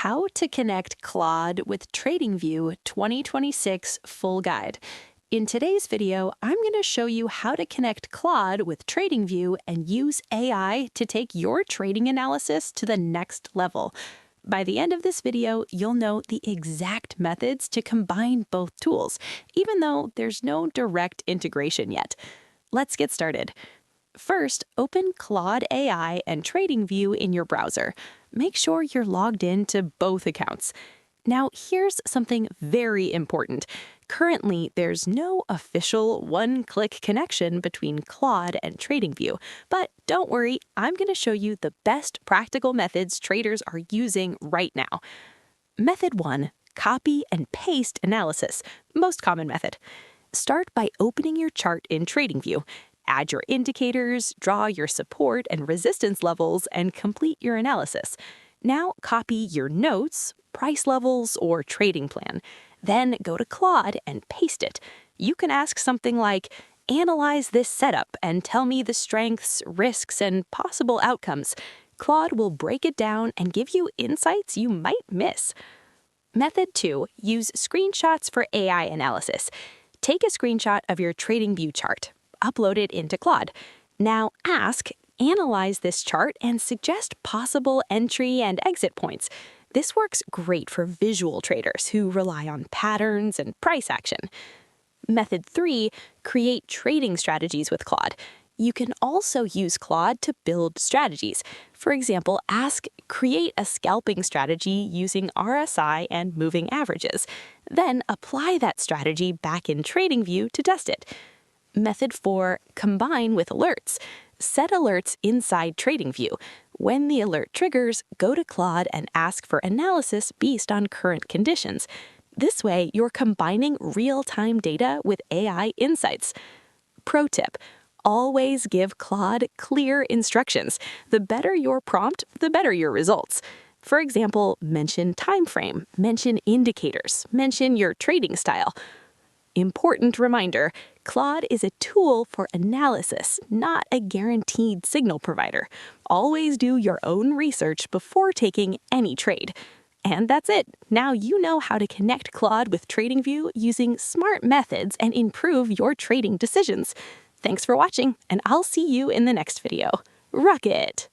How to Connect Claude with TradingView 2026 Full Guide. In today's video, I'm going to show you how to connect Claude with TradingView and use AI to take your trading analysis to the next level. By the end of this video, you'll know the exact methods to combine both tools, even though there's no direct integration yet. Let's get started. First, open Claude AI and TradingView in your browser. Make sure you're logged in to both accounts. Now, here's something very important. Currently, there's no official one-click connection between Claude and TradingView. But don't worry, I'm going to show you the best practical methods traders are using right now. Method 1, copy and paste analysis, most common method. Start by opening your chart in TradingView. Add your indicators, draw your support and resistance levels, and complete your analysis. Now copy your notes, price levels, or trading plan. Then go to Claude and paste it. You can ask something like, "Analyze this setup and tell me the strengths, risks, and possible outcomes." Claude will break it down and give you insights you might miss. Method 2, use screenshots for AI analysis. Take a screenshot of your TradingView chart. Upload it into Claude. Now ask, "Analyze this chart and suggest possible entry and exit points." This works great for visual traders who rely on patterns and price action. Method 3, create trading strategies with Claude. You can also use Claude to build strategies. For example, ask, "Create a scalping strategy using RSI and moving averages." Then apply that strategy back in TradingView to test it. Method 4, combine with alerts. Set alerts inside TradingView. When the alert triggers, go to Claude and ask for analysis based on current conditions. This way, you're combining real-time data with AI insights. Pro tip, always give Claude clear instructions. The better your prompt, the better your results. For example, mention time frame, mention indicators, mention your trading style. Important reminder, Claude is a tool for analysis, not a guaranteed signal provider. Always do your own research before taking any trade. And that's it. Now you know how to connect Claude with TradingView using smart methods and improve your trading decisions. Thanks for watching, and I'll see you in the next video. Rock it!